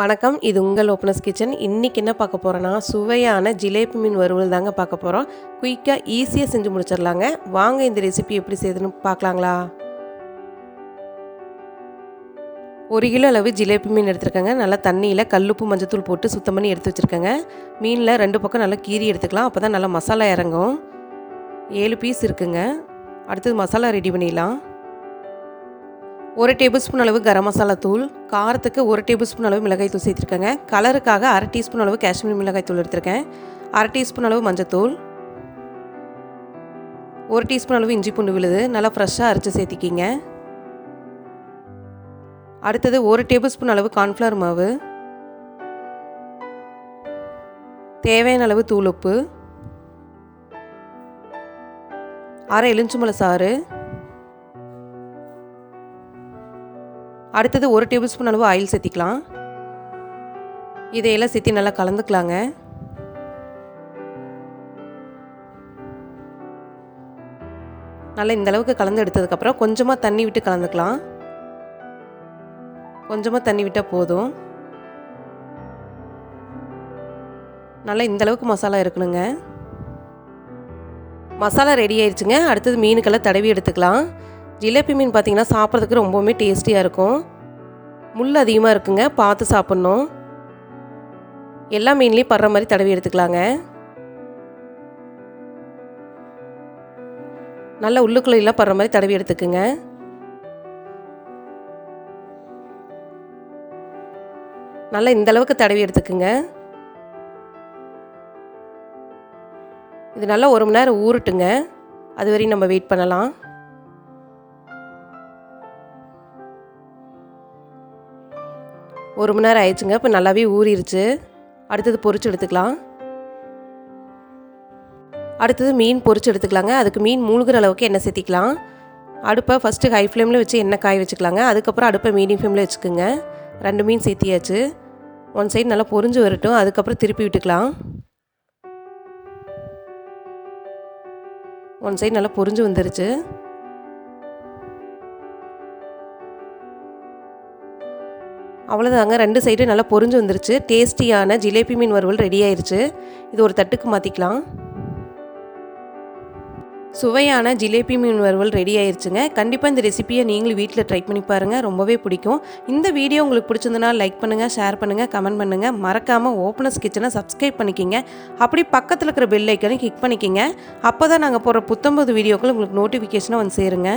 வணக்கம், இது உங்கள் ஓப்பனர்ஸ் கிச்சன். இன்றைக்கி என்ன பார்க்க போகிறோன்னா, சுவையான ஜிலேபி மீன் வறுவல் தாங்க பார்க்க போகிறோம். குயிக்காக ஈஸியாக செஞ்சு முடிச்சிடலாங்க. வாங்க இந்த ரெசிபி எப்படி செய்யுதுன்னு பார்க்கலாங்களா? 1 கிலோ அளவு ஜிலேபி மீன் எடுத்துருக்கேங்க. நல்லா தண்ணியில் கல்லுப்பு மஞ்சத்தூள் போட்டு சுத்தம் பண்ணி எடுத்து வச்சுருக்கேங்க. மீனில் 2 பக்கம் நல்லா கீறி எடுத்துக்கலாம். அப்போ தான் நல்லா மசாலா இறங்கும். 7 பீஸ் இருக்குங்க. அடுத்தது மசாலா ரெடி பண்ணிடலாம். 1 டேபிள் ஸ்பூன் அளவு கரம் மசாலா தூள், காரத்துக்கு 1 டேபிள் ஸ்பூன் அளவு மிளகாய் தூள் சேர்த்துருக்கேங்க. கலருக்காக 1/2 டீஸ்பூன் அளவு காஷ்மீரி மிளகாய் தூள் எடுத்திருக்கேன். 1/2 டீஸ்பூன் அளவு மஞ்சத்தூள், 1 டீஸ்பூன் அளவு இஞ்சி பூண்டு விழுது நல்லா ஃப்ரெஷ்ஷாக அரைச்சி சேர்த்திக்கிங்க. அடுத்தது 1 டேபிள் ஸ்பூன் அளவு கார்ன்ஃப்ளவர் மாவு, தேவையான அளவு தூள் உப்பு, 1/2 எலுமிச்சம்பழ சாறு, அடுத்தது 1 டேபிள் ஸ்பூன் அளவு ஆயில் சேர்த்திக்கலாம். இதையெல்லாம் சேர்த்து நல்லா கலந்துக்கலாங்க. நல்லா இந்த அளவுக்கு கலந்து எடுத்ததுக்கப்புறம் கொஞ்சமாக தண்ணி விட்டு கலந்துக்கலாம். கொஞ்சமாக தண்ணி விட்டால் போதும். நல்லா இந்த அளவுக்கு மசாலா இருக்கணுங்க. மசாலா ரெடி ஆயிடுச்சுங்க. அடுத்தது மீனுக்கெல்லாம் தடவி எடுத்துக்கலாம். ஜிலேபி மீன் பார்த்திங்கன்னா சாப்பிட்றதுக்கு ரொம்பவுமே டேஸ்டியாக இருக்கும். முள் அதிகமாக இருக்குங்க, பார்த்து சாப்பிட்ணும். எல்லா மீன்லேயும் படுற மாதிரி தடவி எடுத்துக்கலாங்க. நல்லா உள்ளுக்குள்ளெல்லாம் படுற மாதிரி தடவி எடுத்துக்குங்க. நல்லா இந்த அளவுக்கு தடவி எடுத்துக்குங்க. இது நல்லா 1 மணி நேரம் ஊறட்டுங்க. அது வரையும் நம்ம வெயிட் பண்ணலாம். 1 மணி நேரம் ஆயிடுச்சுங்க. இப்போ நல்லாவே ஊறிடுச்சு. அடுத்தது பொரிச்சு எடுத்துக்கலாம். அடுத்தது மீன் பொரிச்சு எடுத்துக்கலாங்க. அதுக்கு மீன் மூழ்கிற அளவுக்கு எண்ணெய் சேர்த்திக்கலாம். அடுப்பை ஃபஸ்ட்டு ஹை ஃப்ளேமில் வச்சு எண்ணெய் காய வச்சுக்கலாங்க. அதுக்கப்புறம் அடுப்பை மீடியம் ஃப்ளேமில் வச்சுக்கோங்க. 2 மீன் சேர்த்தியாச்சு. 1 சைடு நல்லா பொரிஞ்சு வரட்டும். அதுக்கப்புறம் திருப்பி விட்டுக்கலாம். 1 சைடு நல்லா பொரிஞ்சு வந்துருச்சு. அவ்வளோதாங்க, 2 சைடும் நல்லா பொரிஞ்சு வந்துருச்சு. டேஸ்டியான ஜிலேபி மீன் வறுவல் ரெடி ஆயிடுச்சு. இது ஒரு தட்டுக்கு மாற்றிக்கலாம். சுவையான ஜிலேபி மீன் வறுவல் ரெடி ஆயிடுச்சுங்க. கண்டிப்பாக இந்த ரெசிபியை நீங்களும் வீட்டில் ட்ரை பண்ணி பாருங்கள், ரொம்பவே பிடிக்கும். இந்த வீடியோ உங்களுக்கு பிடிச்சிருந்தனா லைக் பண்ணுங்கள், ஷேர் பண்ணுங்கள், கமெண்ட் பண்ணுங்கள். மறக்காமல் ஓப்பனர்ஸ் கிச்சனை சப்ஸ்கிரைப் பண்ணிக்கிங்க. அப்படி பக்கத்தில் இருக்கிற பெல் ஐக்கனை கிளிக் பண்ணிக்கிங்க. அப்போ தான் நாங்கள் போடுற புத்தம்பது வீடியோக்கள் உங்களுக்கு நோட்டிஃபிகேஷனாக வந்து சேருங்க.